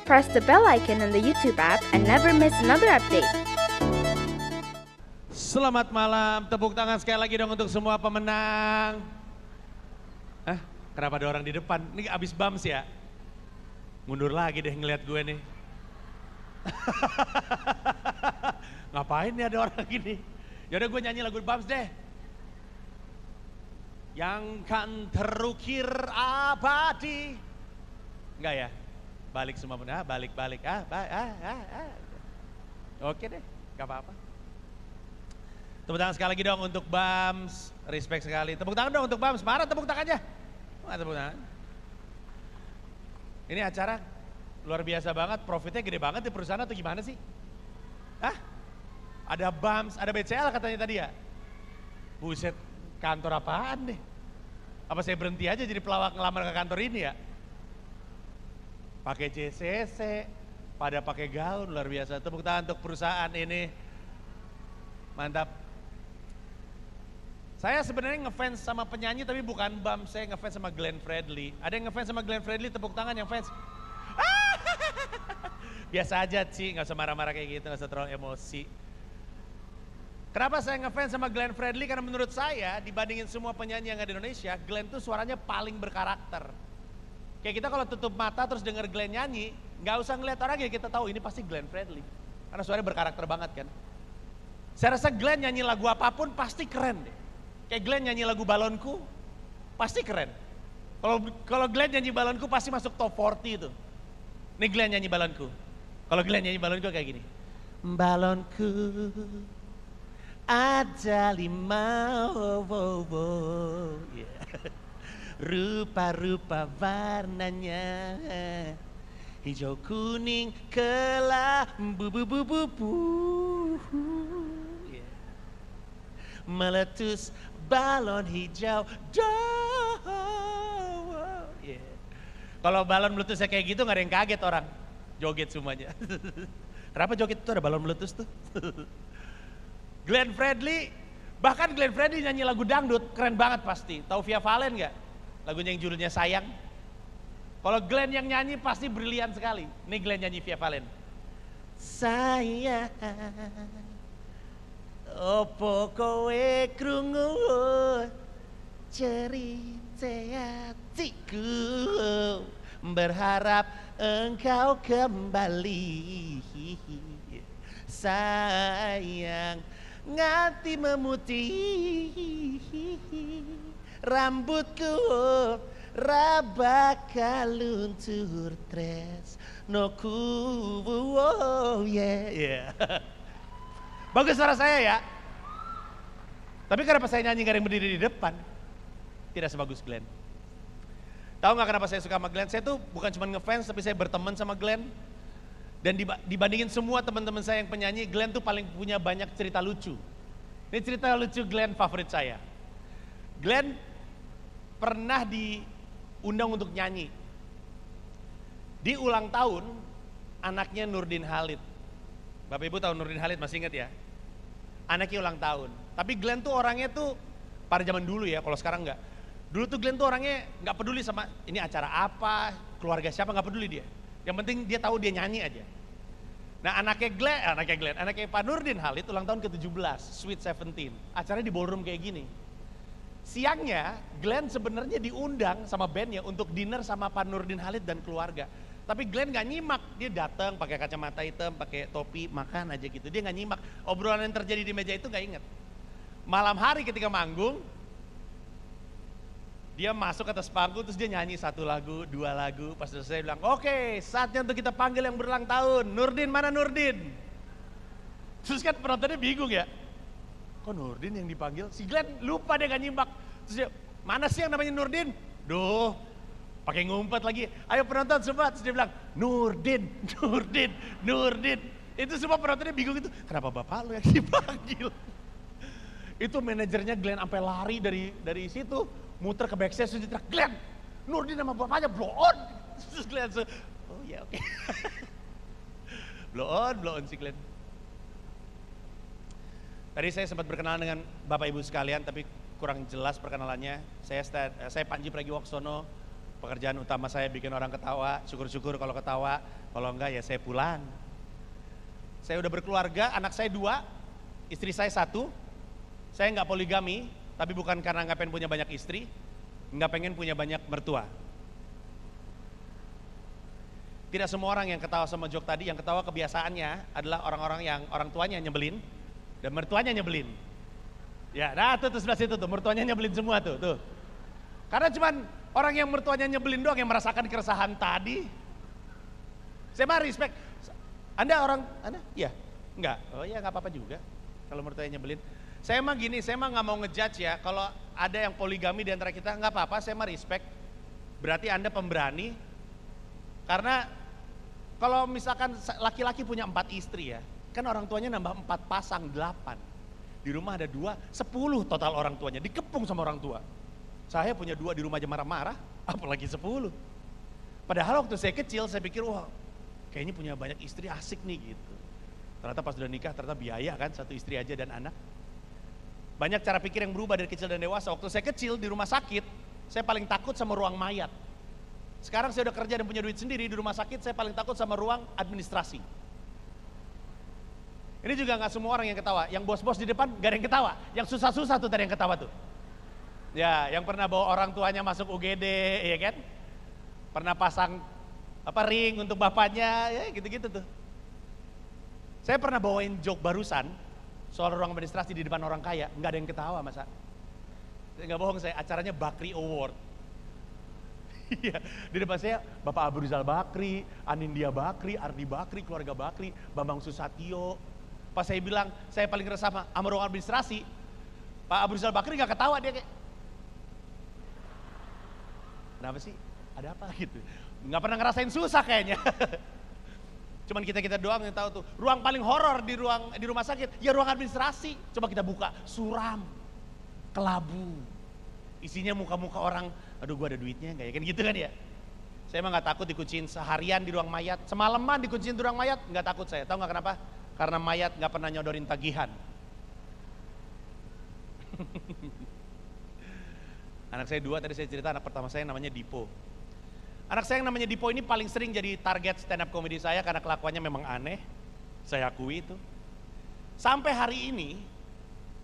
Press the bell icon on the YouTube app and never miss another update. Selamat malam, tepuk tangan sekali lagi dong untuk semua pemenang. Kenapa ada orang di depan? Ini abis bams ya? Mundur lagi deh ngeliat gue nih. Ngapain nih ada orang gini? Yaudah gue nyanyi lagu bams deh. Yang kan terukir abadi. Enggak ya? Balik semua benar, balik. Oke deh, gak apa-apa. Tepuk tangan sekali lagi dong untuk Bams, respect sekali. Tepuk tangan dong untuk Bams, marah tepuk tangannya. Tepuk tangan. Ini acara luar biasa banget, profitnya gede banget di perusahaan atau gimana sih? Ada Bams, ada BCL katanya tadi ya? Buset, kantor apaan nih? Apa saya berhenti aja jadi pelawak ngelamar ke kantor ini ya? Pakai JCC, pada pakai gaun, luar biasa. Tepuk tangan untuk perusahaan ini. Mantap. Saya sebenarnya ngefans sama penyanyi tapi bukan Bam, saya ngefans sama Glenn Fredly. Ada yang ngefans sama Glenn Fredly, tepuk tangan yang fans. Biasa aja sih, gak usah marah-marah kayak gitu, gak usah terlalu emosi. Kenapa saya ngefans sama Glenn Fredly? Karena menurut saya dibandingin semua penyanyi yang ada di Indonesia, Glenn tuh suaranya paling berkarakter. Kayak kita kalau tutup mata terus denger Glenn nyanyi, gak usah ngeliat orang ya kita tahu ini pasti Glenn Fredly. Karena suaranya berkarakter banget kan. Saya rasa Glenn nyanyi lagu apapun pasti keren deh. Kayak Glenn nyanyi lagu Balonku, pasti keren. Kalau Glenn nyanyi Balonku pasti masuk top 40 itu. Nih Glenn nyanyi Balonku. Kalau Glenn nyanyi Balonku kayak gini. Balonku ada 5 yeah. Rupa-rupa warnanya, hijau kuning kelambu yeah. Meletus balon hijau yeah. Kalau balon meletusnya kayak gitu gak ada yang kaget orang, joget semuanya. Kenapa joget itu ada balon meletus tuh? Glenn Fredly, bahkan Glenn Fredly nyanyi lagu dangdut keren banget pasti. Tahu Via Valen gak? Lagunya yang judulnya Sayang. Kalau Glenn yang nyanyi pasti brilian sekali. Nih Glenn nyanyi Via Valen. Sayang, opo kowe krungu cerita hatiku, berharap engkau kembali. Sayang, nganti memutih rambutku, rabaka luntur tres noku, yeah. Bagus suara saya ya. Tapi kenapa saya nyanyi gak ada yang berdiri di depan? Tidak sebagus Glenn. Tahu gak kenapa saya suka sama Glenn? Saya tuh bukan cuma ngefans tapi saya berteman sama Glenn. Dan dibandingin semua teman-teman saya yang penyanyi, Glenn tuh paling punya banyak cerita lucu. Ini cerita lucu Glenn favorit saya. Glenn pernah diundang untuk nyanyi. Di ulang tahun anaknya Nurdin Halid. Bapak Ibu tahu Nurdin Halid, masih ingat ya? Anaknya ulang tahun. Tapi Glenn tuh orangnya tuh pada zaman dulu ya, kalau sekarang enggak. Dulu tuh Glenn tuh orangnya enggak peduli sama ini acara apa, keluarga siapa, enggak peduli dia. Yang penting dia tahu dia nyanyi aja. Nah anaknya Pak Nurdin Halid ulang tahun ke-17, Sweet 17. Acaranya di ballroom kayak gini. Siangnya Glenn sebenarnya diundang sama bandnya untuk dinner sama Pak Nurdin Halid dan keluarga. Tapi Glenn gak nyimak, dia datang pakai kacamata hitam, pakai topi, makan aja gitu. Dia gak nyimak, obrolan yang terjadi di meja itu gak inget. Malam hari ketika manggung, dia masuk ke atas panggung terus dia nyanyi 1 lagu, 2 lagu. Pas selesai bilang, oke, saatnya untuk kita panggil yang berulang tahun. Nurdin, mana Nurdin? Terus kan penontonnya bingung ya. Kok Nurdin yang dipanggil? Si Glenn lupa, dia gak nyimak. Terus dia, mana sih yang namanya Nurdin? Duh, pakai ngumpet lagi. Ayo penonton semua. Terus dia bilang, Nurdin. Itu semua penontonnya bingung itu. Kenapa bapak lu yang dipanggil? Itu manajernya Glenn sampai lari dari situ, muter ke backstage terus dia teriak, Glenn, Nurdin sama bapaknya blow on. Terus Glenn, oh ya oke. Blow on si Glenn. Tadi saya sempat berkenalan dengan Bapak Ibu sekalian, tapi kurang jelas perkenalannya. Saya Panji Pragiwaksono, Pekerjaan utama saya bikin orang ketawa, syukur-syukur kalau ketawa, kalau enggak ya saya pulang. Saya udah berkeluarga, anak saya 2, istri saya 1. Saya nggak poligami, tapi bukan karena nggak pengen punya banyak istri, nggak pengen punya banyak mertua. Tidak semua orang yang ketawa sama joke tadi, yang ketawa kebiasaannya adalah orang-orang yang orang tuanya nyebelin dan mertuanya nyebelin. Ya, nah tuh sebelah situ tuh, mertuanya nyebelin semua tuh. Karena cuman orang yang mertuanya nyebelin doang yang merasakan keresahan tadi. Saya mah respect. Anda? Iya, enggak. Oh iya, nggak apa-apa juga kalau mertuanya nyebelin. Saya mah gini, saya mah nggak mau ngejudge ya. Kalau ada yang poligami di antara kita, nggak apa-apa. Saya mah respect. Berarti Anda pemberani. Karena kalau misalkan laki-laki punya 4 istri ya, kan orang tuanya nambah 4 pasang 8. Di rumah ada 2, 10 total orang tuanya, dikepung sama orang tua. Saya punya 2 di rumah aja marah-marah, apalagi 10. Padahal waktu saya kecil saya pikir, wah kayaknya punya banyak istri asik nih gitu. Ternyata pas udah nikah ternyata biaya kan, 1 istri aja dan anak. Banyak cara pikir yang berubah dari kecil dan dewasa. Waktu saya kecil di rumah sakit, saya paling takut sama ruang mayat. Sekarang saya udah kerja dan punya duit sendiri, di rumah sakit saya paling takut sama ruang administrasi. Ini juga gak semua orang yang ketawa, yang bos-bos di depan gak ada yang ketawa, yang susah-susah tuh tadi yang ketawa tuh. Ya, yang pernah bawa orang tuanya masuk UGD, ya kan? Pernah pasang ring untuk bapaknya, ya gitu-gitu tuh. Saya pernah bawain joke barusan soal ruang administrasi di depan orang kaya, gak ada yang ketawa masa. Gak bohong saya, acaranya Bakri Award. Iya, di depan saya Bapak Abu Rizal Bakri, Anindya Bakri, Ardi Bakri, keluarga Bakri, Bambang Susatyo. Pas saya bilang saya paling resah sama ruang administrasi, Pak Abu Rizal Bakri gak ketawa, dia kayak kenapa sih? Ada apa gitu? Gak pernah ngerasain susah kayaknya. Cuman kita doang yang tahu tuh. Ruang paling horor di rumah sakit, ya ruang administrasi. Coba kita buka, suram, kelabu. Isinya muka-muka orang, aduh gua ada duitnya enggak ya, kan gitu kan ya. Saya emang gak takut dikunciin seharian di ruang mayat, semalaman dikunciin di ruang mayat, gak takut saya. Tahu gak kenapa? Karena mayat gak pernah nyodorin tagihan. Anak saya 2, tadi saya cerita, anak pertama saya namanya Dipo. Anak saya yang namanya Dipo ini paling sering jadi target stand up comedy saya karena kelakuannya memang aneh, saya akui itu. Sampai hari ini,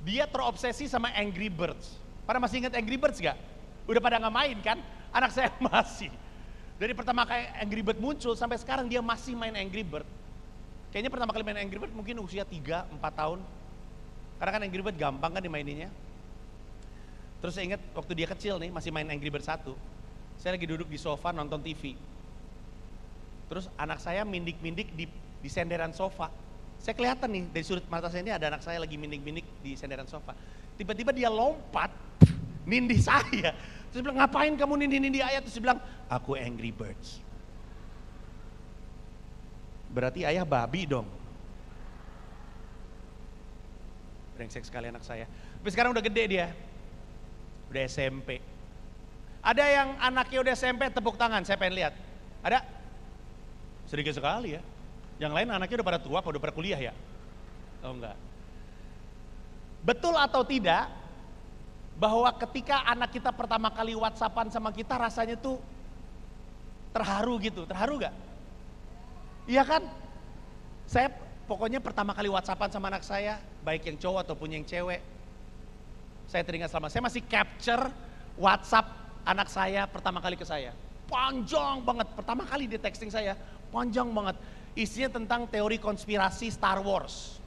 dia terobsesi sama Angry Birds. Pada masih ingat Angry Birds gak? Udah pada gak main kan? Anak saya masih. Dari pertama kali Angry Bird muncul sampai sekarang dia masih main Angry Bird. Kayaknya pertama kali main Angry Bird mungkin usia 3-4 tahun. Karena kan Angry Bird gampang kan dimaininnya. Terus saya ingat waktu dia kecil nih masih main Angry Bird 1. Saya lagi duduk di sofa nonton TV. Terus anak saya mindik-mindik di senderan sofa. Saya kelihatan nih dari sudut mata saya ini ada anak saya lagi mindik-mindik di senderan sofa. Tiba-tiba dia lompat, nindih saya. Terus bilang, ngapain kamu nindih-nindih ayah? Terus dia bilang, aku Angry Birds. Berarti ayah babi dong. Brengsek sekali anak saya. Tapi sekarang udah gede dia. Udah SMP. Ada yang anaknya udah SMP tepuk tangan, saya pengen lihat. Ada? Sedikit sekali ya. Yang lain anaknya udah pada tua, udah pada kuliah ya? Oh enggak. Betul atau tidak bahwa ketika anak kita pertama kali WhatsAppan sama kita rasanya tuh terharu gitu, terharu gak? Iya kan? Saya pokoknya pertama kali WhatsAppan sama anak saya, baik yang cowok ataupun yang cewek, saya teringat selama, saya masih capture WhatsApp anak saya pertama kali ke saya. Panjang banget, pertama kali dia texting saya, panjang banget. Isinya tentang teori konspirasi Star Wars.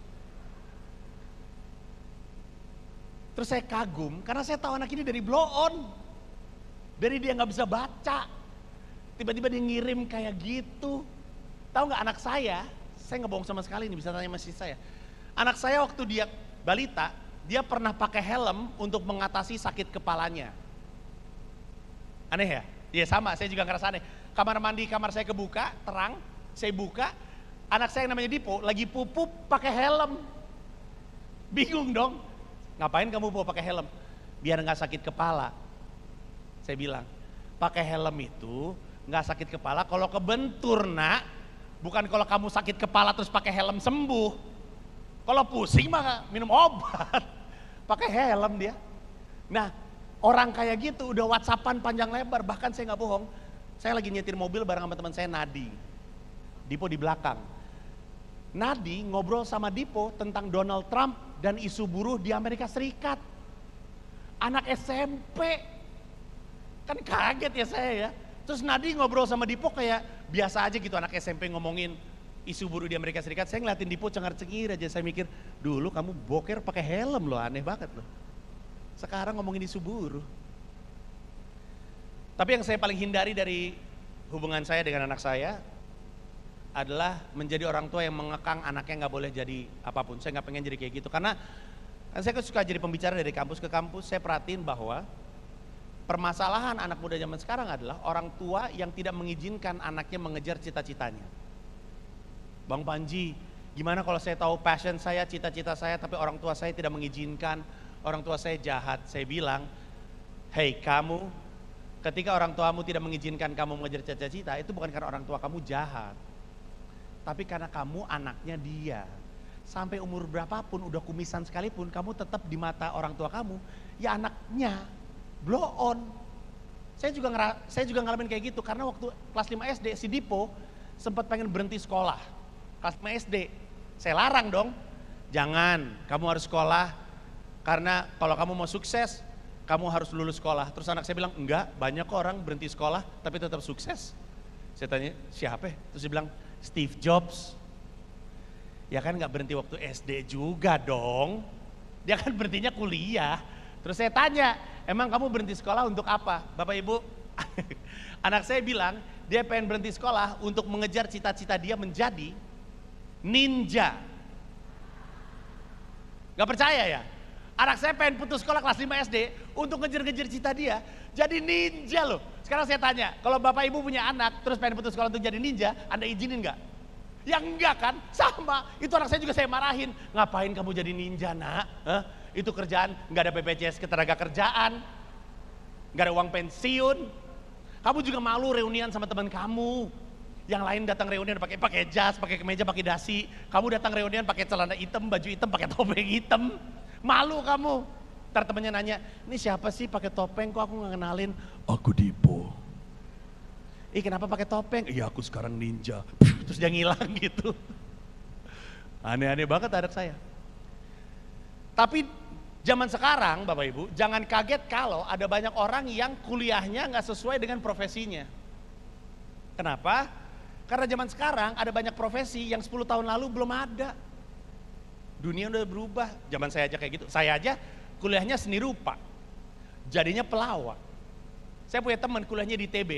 Terus saya kagum karena saya tahu anak ini dari blow on. Dari dia gak bisa baca. Tiba-tiba dia ngirim kayak gitu. Tahu gak anak saya gak bohong sama sekali, ini bisa tanya masih saya. Anak saya waktu dia balita, dia pernah pakai helm untuk mengatasi sakit kepalanya. Aneh ya? Iya sama, saya juga ngerasa aneh. Kamar mandi kamar saya kebuka, terang, saya buka, anak saya yang namanya Dipo lagi pupup pakai helm. Bingung dong. Ngapain kamu bawa pakai helm? Biar nggak sakit kepala. Saya bilang, pakai helm itu nggak sakit kepala kalau kebentur nak, bukan kalau kamu sakit kepala terus pakai helm sembuh. Kalau pusing mah minum obat. Pakai helm dia. Nah, orang kayak gitu udah WhatsAppan panjang lebar, bahkan saya nggak bohong, Saya lagi nyetir mobil bareng sama teman saya Nadi. Dipo di belakang. Nadi ngobrol sama Dipo tentang Donald Trump dan isu buruh di Amerika Serikat. Anak SMP. Kan kaget ya saya ya. Terus Nadi ngobrol sama Dipo kayak biasa aja gitu, anak SMP ngomongin isu buruh di Amerika Serikat. Saya ngeliatin Dipo cengar-cengir aja, saya mikir dulu kamu boker pakai helm loh, aneh banget loh. Sekarang ngomongin isu buruh. Tapi yang saya paling hindari dari hubungan saya dengan anak saya adalah menjadi orang tua yang mengekang anaknya nggak boleh jadi apapun. Saya nggak pengen jadi kayak gitu, karena saya suka jadi pembicara dari kampus ke kampus. Saya perhatiin bahwa permasalahan anak muda zaman sekarang adalah orang tua yang tidak mengizinkan anaknya mengejar cita-citanya. Bang Panji, gimana kalau saya tahu passion saya, cita-cita saya, tapi orang tua saya tidak mengizinkan, orang tua saya jahat. Saya bilang, hei kamu, ketika orang tuamu tidak mengizinkan kamu mengejar cita-cita, itu bukan karena orang tua kamu jahat, tapi karena kamu anaknya dia. Sampai umur berapapun, udah kumisan sekalipun, kamu tetap di mata orang tua kamu, ya anaknya. Blow on. Saya juga ngalamin kayak gitu, karena waktu kelas 5 SD si Dipo sempat pengen berhenti sekolah. Kelas 5 SD. Saya larang dong. Jangan, kamu harus sekolah karena kalau kamu mau sukses, kamu harus lulus sekolah. Terus anak saya bilang, enggak, banyak kok orang berhenti sekolah tapi tetap sukses. Saya tanya, siapa? Terus dia bilang, Steve Jobs. Ya kan nggak berhenti waktu SD juga dong. Dia kan berhentinya kuliah. Terus saya tanya, emang kamu berhenti sekolah untuk apa? Bapak Ibu, anak saya bilang dia pengen berhenti sekolah untuk mengejar cita-cita dia menjadi ninja. Gak percaya ya? Anak saya pengen putus sekolah kelas 5 SD untuk ngejar-ngejar cita dia jadi ninja loh. Sekarang saya tanya, kalau Bapak Ibu punya anak terus pengen putus sekolah untuk jadi ninja, Anda izinin gak? Ya enggak kan? Sama, itu anak saya juga saya marahin. Ngapain kamu jadi ninja nak? Hah? Itu kerjaan, nggak ada BPJS ketenaga kerjaan, nggak ada uang pensiun. Kamu juga malu reunian sama teman kamu. Yang lain datang reunian pakai jas, pakai kemeja, pakai dasi. Kamu datang reunian pakai celana hitam, baju hitam, pakai topeng hitam. Malu kamu. Ntar temennya nanya, ini siapa sih pakai topeng? Kok aku nggak kenalin? Aku Dipo. Kenapa pakai topeng? Iya aku sekarang ninja. Terus dia ngilang gitu. Aneh-aneh banget anak saya. Tapi zaman sekarang Bapak Ibu, jangan kaget kalau ada banyak orang yang kuliahnya nggak sesuai dengan profesinya. Kenapa? Karena zaman sekarang ada banyak profesi yang 10 tahun lalu belum ada. Dunia udah berubah, zaman saya aja kayak gitu. Saya aja kuliahnya seni rupa, jadinya pelawak. Saya punya teman kuliahnya di ITB,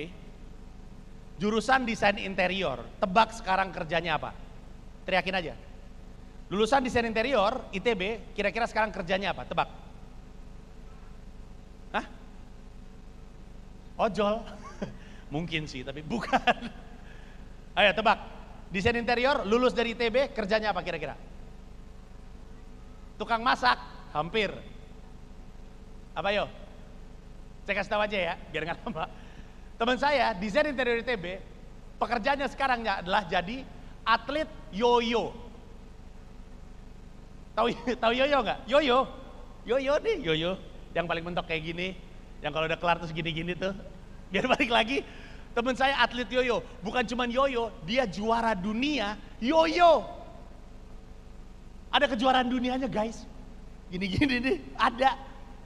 jurusan desain interior. Tebak sekarang kerjanya apa? Teriakin aja. Lulusan desain interior, ITB, kira-kira sekarang kerjanya apa? Tebak. Hah? Ojol? Mungkin sih, tapi bukan. Ayo tebak. Desain interior, lulus dari ITB, kerjanya apa kira-kira? Tukang masak? Hampir. Apa yo? Saya kasih tahu aja ya, biar nggak lama. Teman saya, desain interior ITB, pekerjaannya sekarang adalah jadi atlet yoyo. Tahu yoyo nggak? Yoyo nih, yoyo yang paling mentok kayak gini, yang kalau udah kelar terus gini-gini tuh, biar balik lagi. Teman saya atlet yoyo, bukan cuman yoyo, dia juara dunia yoyo. Ada kejuaraan dunianya guys, gini-gini nih, ada.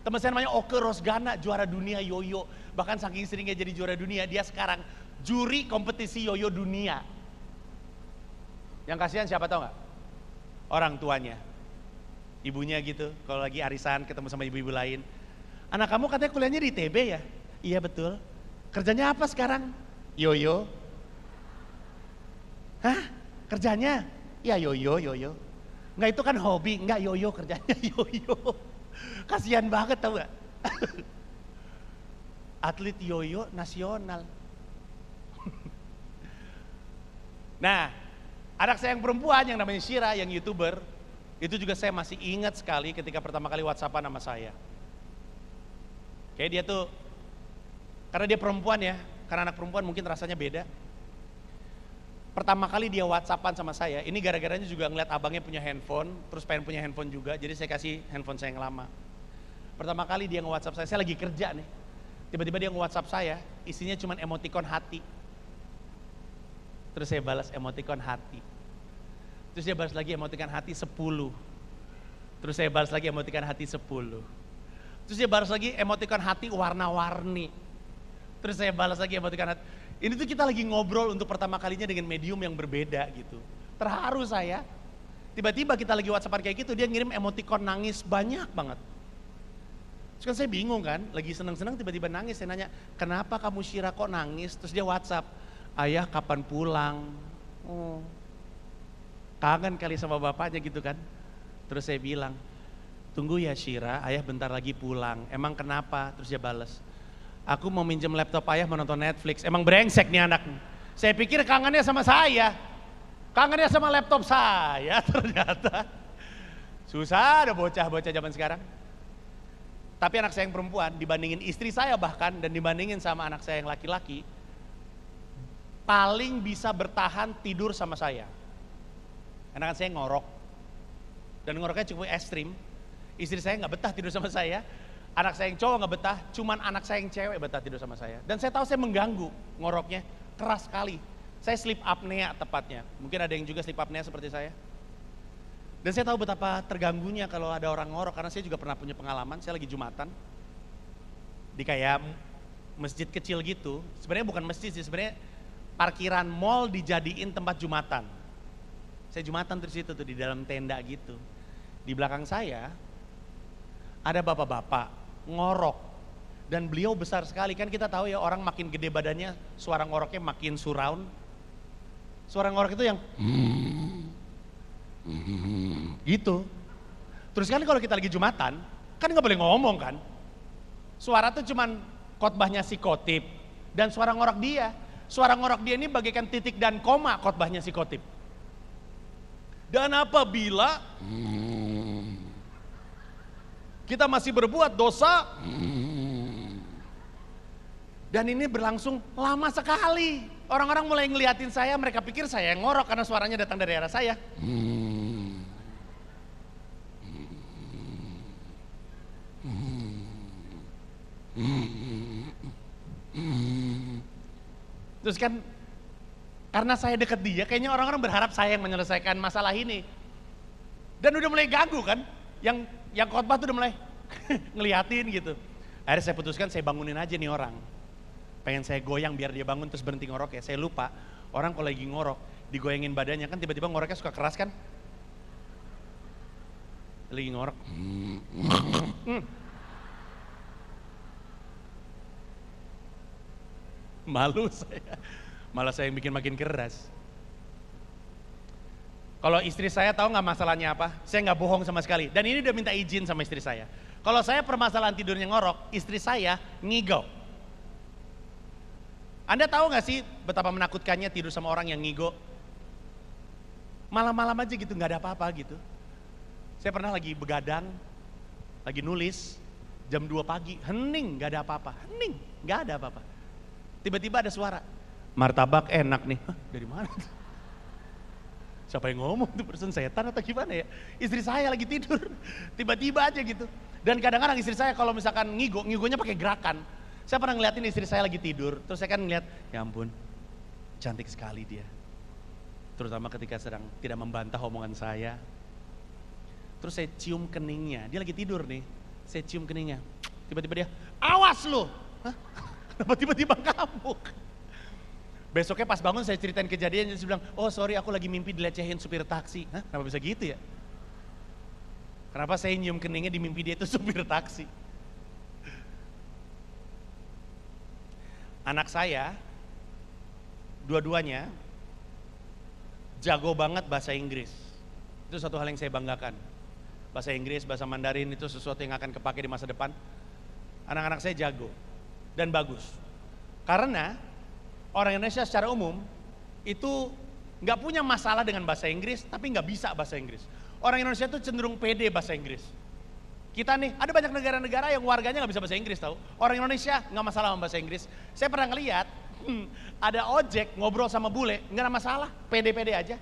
Teman saya namanya Oke Rosgana, juara dunia yoyo. Bahkan saking seringnya jadi juara dunia, dia sekarang juri kompetisi yoyo dunia. Yang kasihan siapa tahu nggak? Orang tuanya. Ibunya gitu, kalau lagi arisan ketemu sama ibu-ibu lain. Anak kamu katanya kuliahnya di ITB ya? Iya betul. Kerjanya apa sekarang? Yoyo. Hah? Kerjanya? Ya yoyo. Enggak, itu kan hobi, enggak yoyo kerjanya yoyo. Kasihan banget tau gak? Atlet yoyo nasional. Nah, anak saya yang perempuan yang namanya Shira, yang YouTuber, itu juga saya masih ingat sekali ketika pertama kali WhatsAppan sama saya. Kayak dia tuh, karena dia perempuan ya, karena anak perempuan mungkin rasanya beda. Pertama kali dia WhatsAppan sama saya, ini gara-garanya juga ngeliat abangnya punya handphone, terus pengen punya handphone juga, jadi saya kasih handphone saya yang lama. Pertama kali dia nge-WhatsApp saya lagi kerja nih. Tiba-tiba dia nge-WhatsApp saya, isinya cuma emoticon hati. Terus saya balas emoticon hati. Terus dia balas lagi emoticon hati 10. Terus saya balas lagi emoticon hati 10. Terus dia balas lagi emoticon hati warna-warni. Terus saya balas lagi emoticon hati. Ini tuh kita lagi ngobrol untuk pertama kalinya dengan medium yang berbeda gitu. Terharu saya. Tiba-tiba kita lagi WhatsAppan kayak gitu, dia ngirim emoticon nangis banyak banget. Terus kan saya bingung kan, lagi seneng-seneng tiba-tiba nangis. Saya nanya, kenapa kamu Syira kok nangis? Terus dia WhatsApp, ayah kapan pulang? Oh, kangen kali sama bapaknya gitu kan. Terus saya bilang, tunggu ya Syira, ayah bentar lagi pulang. Emang kenapa? Terus dia balas, aku mau minjem laptop ayah menonton Netflix. Emang brengsek nih anak. Saya pikir kangennya sama saya. Kangennya sama laptop saya, ternyata. Susah ada bocah-bocah zaman sekarang. Tapi anak saya yang perempuan dibandingin istri saya bahkan dan dibandingin sama anak saya yang laki-laki, paling bisa bertahan tidur sama saya. Karena kan saya ngorok. Dan ngoroknya cukup ekstrim. Istri saya nggak betah tidur sama saya. Anak saya yang cowok nggak betah, cuman anak saya yang cewek betah tidur sama saya. Dan saya tahu saya mengganggu ngoroknya, keras sekali. Saya sleep apnea tepatnya. Mungkin ada yang juga sleep apnea seperti saya. Dan saya tahu betapa terganggunya kalau ada orang ngorok, karena saya juga pernah punya pengalaman. Saya lagi Jumatan di kayak masjid kecil gitu. Sebenarnya bukan masjid sih, sebenarnya parkiran mall dijadiin tempat Jumatan. Saya Jumatan terus itu tuh di dalam tenda gitu. Di belakang saya ada bapak-bapak ngorok dan beliau besar sekali. Kan kita tahu ya, orang makin gede badannya suara ngoroknya makin surround. Suara ngorok itu yang gitu. Terus kan kalau kita lagi Jumatan, kan nggak boleh ngomong kan. Suara tuh cuman khotbahnya si khotib dan suara ngorok dia. Suara ngorok dia ini bagaikan titik dan koma khotbahnya si khotib. Dan apabila kita masih berbuat dosa, dan ini berlangsung lama sekali. Orang-orang mulai ngeliatin saya, mereka pikir saya yang ngorok karena suaranya datang dari arah saya. Terus kan karena saya dekat dia, kayaknya orang-orang berharap saya yang menyelesaikan masalah ini. Dan udah mulai ganggu kan, yang khotbah tuh udah mulai ngeliatin gitu. Akhirnya saya putuskan saya bangunin aja nih orang. Pengen saya goyang biar dia bangun terus berhenti ngorok ya. Saya lupa, orang kalau lagi ngorok, digoyangin badannya kan tiba-tiba ngoroknya suka keras kan. Lagi ngorok. Malu saya, malah saya yang bikin makin keras. Kalau istri saya tahu nggak masalahnya apa? Saya nggak bohong sama sekali. Dan ini udah minta izin sama istri saya. Kalau saya permasalahan tidurnya ngorok, istri saya ngigo. Anda tahu nggak sih betapa menakutkannya tidur sama orang yang ngigo? Malam-malam aja gitu, nggak ada apa-apa gitu. Saya pernah lagi begadang, lagi nulis, jam 2 pagi, hening, nggak ada apa-apa, hening, nggak ada apa-apa. Tiba-tiba ada suara, martabak enak nih. Hah, dari mana? Siapa yang ngomong tuh, person setan atau gimana ya? Istri saya lagi tidur, tiba-tiba aja gitu. Dan kadang-kadang istri saya kalau misalkan ngigonya pakai gerakan. Saya pernah ngeliatin istri saya lagi tidur, terus saya kan ngeliat, ya ampun, cantik sekali dia. Terutama ketika sedang tidak membantah omongan saya. Terus saya cium keningnya, dia lagi tidur nih, saya cium keningnya. Tiba-tiba dia, awas lu! Hah? Kenapa tiba-tiba ngamuk? Besoknya pas bangun saya ceritain kejadian, dia bilang, oh sorry aku lagi mimpi dilecehin supir taksi. Hah? Kenapa bisa gitu ya? Kenapa saya nyium keningnya di mimpi dia itu supir taksi? Anak saya, dua-duanya jago banget bahasa Inggris. Itu satu hal yang saya banggakan. Bahasa Inggris, bahasa Mandarin itu sesuatu yang akan kepake di masa depan. Anak-anak saya jago dan bagus. Karena orang Indonesia secara umum itu nggak punya masalah dengan bahasa Inggris, tapi nggak bisa bahasa Inggris. Orang Indonesia itu cenderung pede bahasa Inggris. Kita nih, ada banyak negara-negara yang warganya nggak bisa bahasa Inggris tahu. Orang Indonesia nggak masalah sama bahasa Inggris. Saya pernah ngeliat, ada ojek ngobrol sama bule, nggak ada masalah, pede-pede aja.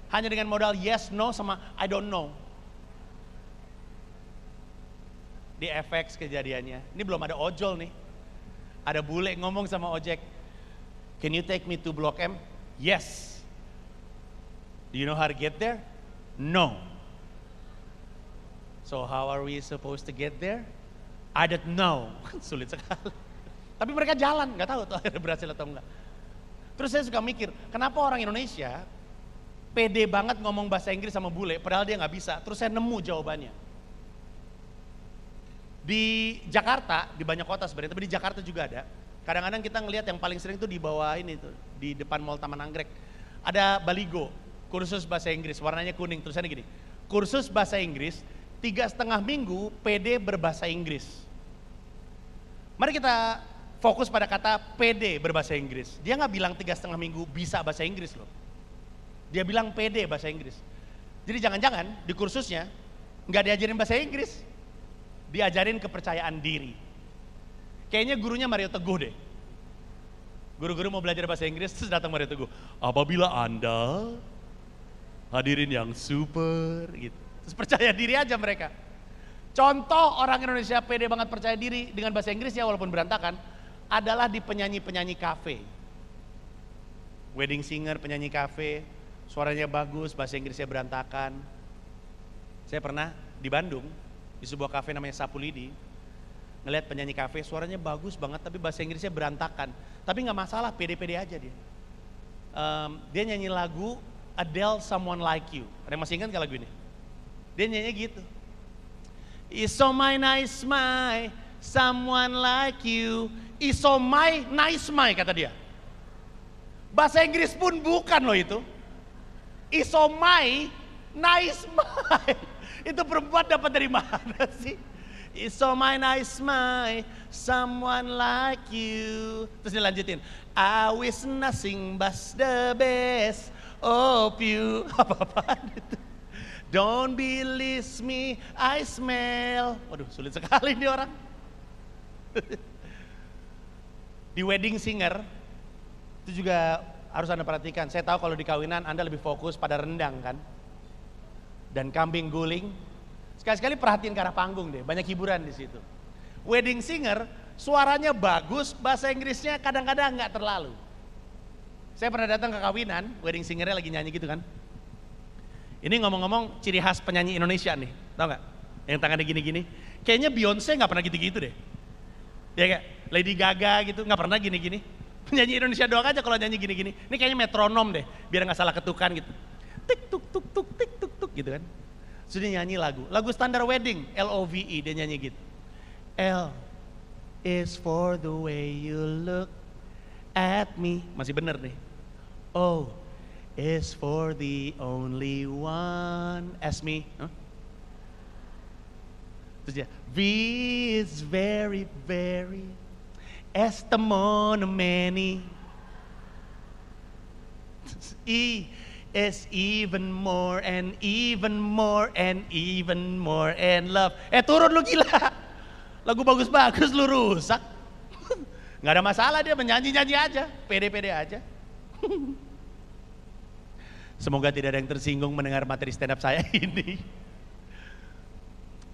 Hanya dengan modal yes, no, sama I don't know. Di FX kejadiannya, ini belum ada ojol nih. Ada bule ngomong sama ojek, "Can you take me to Blok M?" "Yes." "Do you know how to get there?" "No." "So how are we supposed to get there?" "I don't know." Sulit sekali. Tapi mereka jalan, nggak tahu tuh akhirnya berhasil atau enggak. Terus saya suka mikir, kenapa orang Indonesia pede banget ngomong bahasa Inggris sama bule, padahal dia nggak bisa. Terus saya nemu jawabannya. Di Jakarta, di banyak kota sebenarnya, tapi di Jakarta juga ada. Kadang-kadang kita ngelihat yang paling sering tuh di bawah ini tuh, di depan Mall Taman Anggrek. Ada baligo, kursus bahasa Inggris, warnanya kuning, tulisannya gini. Kursus bahasa Inggris, 3,5 minggu PD berbahasa Inggris. Mari kita fokus pada kata PD berbahasa Inggris. Dia nggak bilang 3,5 minggu bisa bahasa Inggris loh. Dia bilang PD bahasa Inggris. Jadi jangan-jangan di kursusnya nggak diajarin bahasa Inggris. Diajarin kepercayaan diri. Kayaknya gurunya Mario Teguh deh. Guru-guru mau belajar bahasa Inggris terus datang Mario Teguh. "Apabila Anda hadirin yang super," gitu. Terus percaya diri aja mereka. Contoh orang Indonesia pede banget percaya diri dengan bahasa Inggrisnya walaupun berantakan adalah di penyanyi-penyanyi kafe. Wedding singer, penyanyi kafe, suaranya bagus, bahasa Inggrisnya berantakan. Saya pernah di Bandung, di sebuah kafe namanya Sapu Lidi, ngeliat penyanyi kafe, suaranya bagus banget tapi bahasa Inggrisnya berantakan. Tapi nggak masalah, pede-pede aja dia. Dia nyanyi lagu Adele, Someone Like You. Ada yang masih ingat gak lagu ini? Dia nyanyi gitu. "Is so my nice my, someone like you. Is so my nice my," kata dia. Bahasa Inggris pun bukan loh itu. Is so my nice my. Itu perempuan dapat dari mana sih? "Is so my nice my, someone like you." Terus dia lanjutin, "I wish nothing but the best of you." Apa-apaan itu? "Don't believe me, I smell." Waduh, sulit sekali nih orang. Di wedding singer, itu juga harus Anda perhatikan. Saya tahu kalau di kawinan Anda lebih fokus pada rendang kan? Dan kambing guling. Sekali-sekali perhatiin ke arah panggung deh, banyak hiburan di situ. Wedding singer, suaranya bagus, bahasa Inggrisnya kadang-kadang nggak terlalu. Saya pernah datang ke kawinan, wedding singernya lagi nyanyi gitu kan. Ini ngomong-ngomong ciri khas penyanyi Indonesia nih, tau gak? Yang tangannya gini-gini. Kayaknya Beyonce gak pernah gitu-gitu deh. Ya kayak Lady Gaga gitu, gak pernah gini-gini. Penyanyi Indonesia doang aja kalau nyanyi gini-gini. Ini kayaknya metronom deh, biar gak salah ketukan gitu. Tik tuk tuk tuk tik tuk tuk gitu kan. Terus dia nyanyi lagu standar wedding, LOVE dia nyanyi gitu. L is for the way you look at me. Masih bener nih. O is for the only one as me. Huh? Terus dia, V is very, very as the many. E is even more and even more and even more and love. Turun lu gila. Lagu bagus-bagus lu rusak. Nggak ada masalah, dia menyanyi-nyanyi aja, pede-pede aja. Semoga tidak ada yang tersinggung mendengar materi stand up saya ini.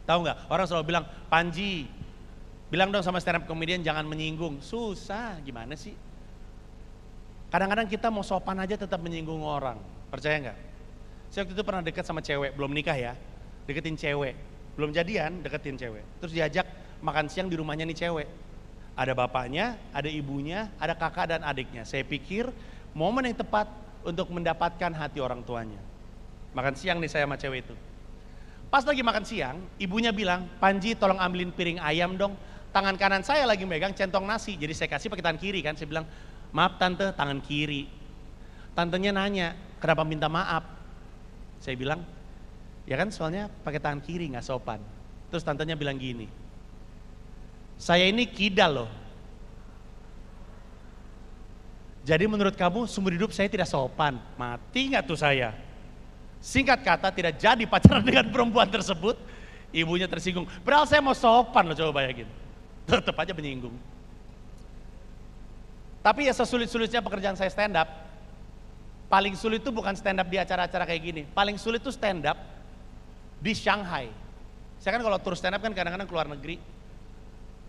Tahu nggak? Orang selalu bilang, "Panji, bilang dong sama stand up comedian jangan menyinggung." Susah, gimana sih? Kadang-kadang kita mau sopan aja tetap menyinggung orang. Percaya nggak? Saya waktu itu pernah dekat sama cewek, belum nikah ya, deketin cewek, belum jadian, deketin cewek. Terus diajak makan siang di rumahnya nih cewek. Ada bapaknya, ada ibunya, ada kakak dan adiknya. Saya pikir momen yang tepat untuk mendapatkan hati orang tuanya. Makan siang nih saya sama cewek itu. Pas lagi makan siang, ibunya bilang, "Panji tolong ambilin piring ayam dong." Tangan kanan saya lagi megang centong nasi, jadi saya kasih pakai tangan kiri kan. Saya bilang, "Maaf tante, tangan kiri." Tantenya nanya, "Kenapa minta maaf?" Saya bilang, "Ya kan soalnya pakai tangan kiri nggak sopan." Terus tantenya bilang gini, "Saya ini kidal loh. Jadi menurut kamu seumur hidup saya tidak sopan." Mati nggak tuh saya? Singkat kata tidak jadi pacaran dengan perempuan tersebut. Ibunya tersinggung. Padahal saya mau sopan loh, coba bayangin. Tetap aja menyinggung. Tapi ya sesulit-sulitnya pekerjaan saya stand up, paling sulit itu bukan stand up di acara-acara kayak gini. Paling sulit itu stand up di Shanghai. Saya kan kalau tur stand up kan kadang-kadang keluar negeri.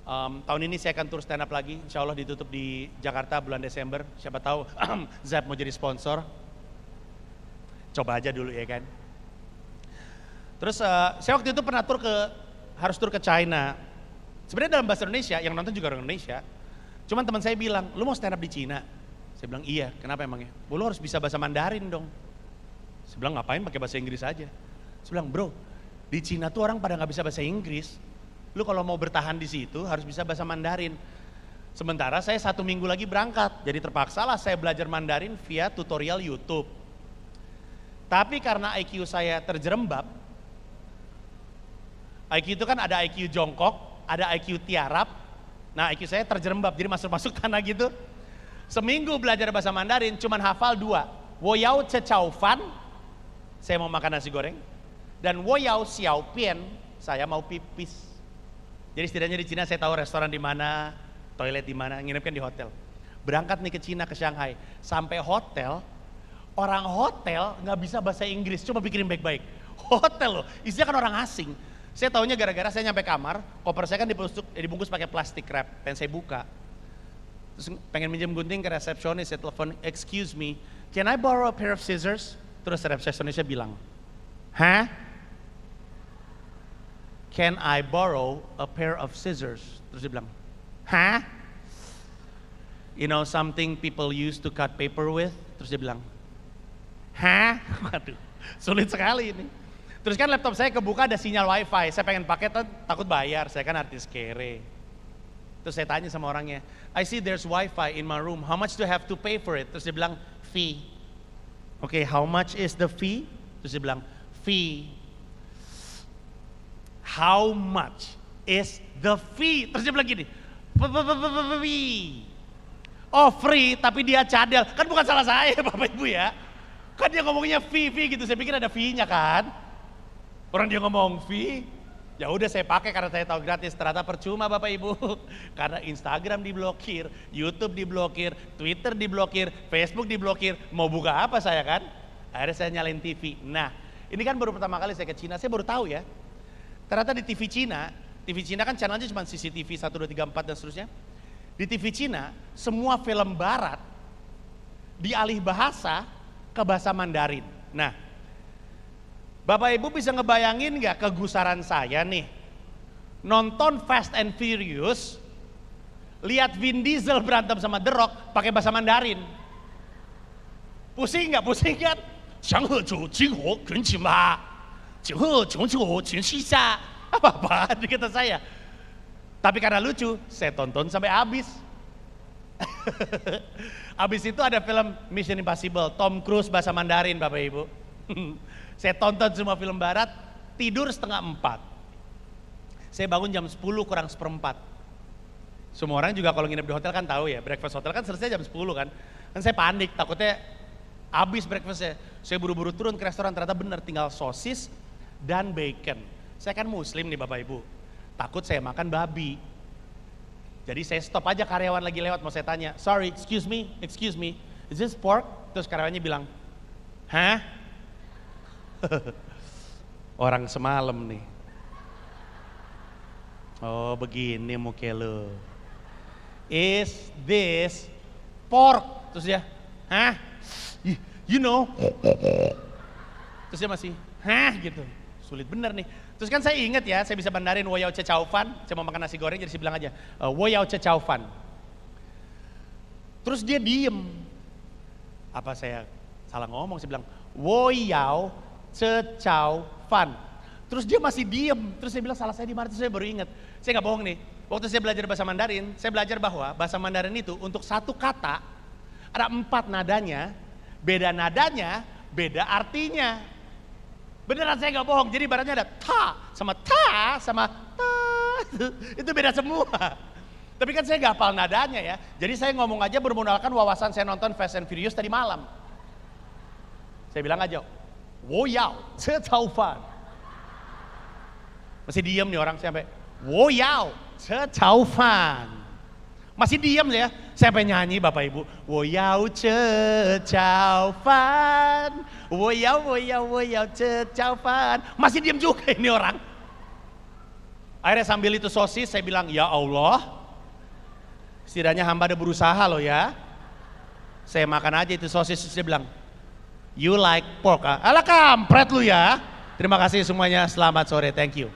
Tahun ini saya akan tur stand up lagi, insya Allah ditutup di Jakarta bulan Desember. Siapa tahu Zap mau jadi sponsor. Coba aja dulu ya kan. Terus saya waktu itu pernah harus tur ke China. Sebenarnya dalam bahasa Indonesia, yang nonton juga orang Indonesia. Cuman teman saya bilang, lu mau stand up di Cina? Saya bilang iya, kenapa emangnya? Lu harus bisa bahasa Mandarin dong. Saya bilang ngapain pakai bahasa Inggris aja? Saya bilang bro, di Cina tuh orang pada nggak bisa bahasa Inggris. Lu kalau mau bertahan di situ harus bisa bahasa Mandarin. Sementara saya 1 minggu lagi berangkat, jadi terpaksalah saya belajar Mandarin via tutorial YouTube. Tapi karena IQ saya terjerembab, IQ itu kan ada IQ jongkok, ada IQ tiarap. Nah IQ saya terjerembab, jadi masuk tanah gitu. Seminggu belajar bahasa Mandarin, cuman hafal 2. Wo yao ce chao fan, saya mau makan nasi goreng. Dan wo yao xiao pian, saya mau pipis. Jadi setidaknya di Cina saya tahu restoran di mana, toilet di mana, nginep kan di hotel. Berangkat nih ke Cina, ke Shanghai. Sampai hotel, orang hotel nggak bisa bahasa Inggris, coba pikirin baik-baik. Hotel loh, isinya kan orang asing. Saya taunya gara-gara saya nyampe kamar, koper saya kan dibungkus pakai plastik wrap, pengen saya buka. Terus pengen minjem gunting ke resepsionis, saya telepon, excuse me, can I borrow a pair of scissors? Terus resepsionisnya bilang, hah? Can I borrow a pair of scissors? Terus dia bilang, hah? You know something people use to cut paper with? Terus dia bilang, hah? Waduh, sulit sekali ini. Terus kan laptop saya kebuka ada sinyal wifi, saya pengen pakai takut bayar, saya kan artis kere. Terus saya tanya sama orangnya, I see there's wifi in my room, how much do I have to pay for it? Terus dia bilang, fee. Okay, how much is the fee? Terus dia bilang, fee. How much is the fee? Terus dia bilang gini, fee. Oh free, tapi dia cadel. Kan bukan salah saya Bapak Ibu ya. Kan dia ngomongnya fee gitu, saya pikir ada fee-nya kan. Orang dia ngomong fee, ya udah saya pakai karena saya tahu gratis. Ternyata percuma Bapak Ibu. Karena Instagram diblokir, YouTube diblokir, Twitter diblokir, Facebook diblokir. Mau buka apa saya kan? Akhirnya saya nyalain TV. Nah, ini kan baru pertama kali saya ke Cina, saya baru tahu ya. Ternyata di TV Cina kan channelnya cuma CCTV 1, 2, 3, 4 dan seterusnya. Di TV Cina, semua film barat dialih bahasa ke bahasa Mandarin. Nah, Bapak Ibu bisa ngebayangin gak kegusaran saya nih, nonton Fast and Furious, lihat Vin Diesel berantem sama The Rock pakai bahasa Mandarin. Pusing gak? Pusing kan? Apa-apaan kata saya. Tapi karena lucu, saya tonton sampai habis. Habis itu ada film Mission Impossible, Tom Cruise bahasa Mandarin Bapak Ibu. Saya tonton semua film barat, tidur 3:30. Saya bangun jam 10 kurang 1/4. Semua orang juga kalau nginep di hotel kan tahu ya, breakfast hotel kan selesai jam 10 kan. Kan saya panik, takutnya habis breakfastnya. Saya buru-buru turun ke restoran, ternyata benar tinggal sosis dan bacon. Saya kan muslim nih Bapak Ibu, takut saya makan babi. Jadi saya stop aja, karyawan lagi lewat mau saya tanya, sorry, excuse me, is this pork? Terus karyawannya bilang, hah? Orang semalam nih. Oh begini muka lu. Is this pork? Terus dia, hah? You know? Terus dia masih, hah gitu. Sulit bener nih. Terus kan saya ingat ya, saya bisa Mandarin wo yao ce chao fan, saya mau makan nasi goreng jadi saya bilang aja, wo yao ce chao fan. Terus dia diem. Apa saya salah ngomong? Saya bilang, wo yao ce chao fan. Terus dia masih diem. Terus saya bilang salah saya di mana? Terus saya baru ingat. Saya nggak bohong nih. Waktu saya belajar bahasa Mandarin, saya belajar bahwa bahasa Mandarin itu untuk satu kata ada 4 nadanya, beda artinya. Beneran saya nggak bohong. Jadi ibaratnya ada ta sama ta. Itu beda semua. Tapi kan saya nggak hafal nadanya ya. Jadi saya ngomong aja bermodalkan wawasan saya nonton Fast and Furious tadi malam. Saya bilang aja, wo yao ce chao fan. Masih diem nih orang sampai, wo yao ce chao fan. Masih diem ya, saya pengen nyanyi Bapak Ibu. Wo yao ce chao fan. Wo yao ce chao fan. Masih diem juga ini orang. Akhirnya sambil itu sosis saya bilang, ya Allah, setidaknya hamba ada berusaha loh ya. Saya makan aja itu sosis, dia bilang, you like pork? Alah kampret lu ya. Terima kasih semuanya, selamat sore, thank you.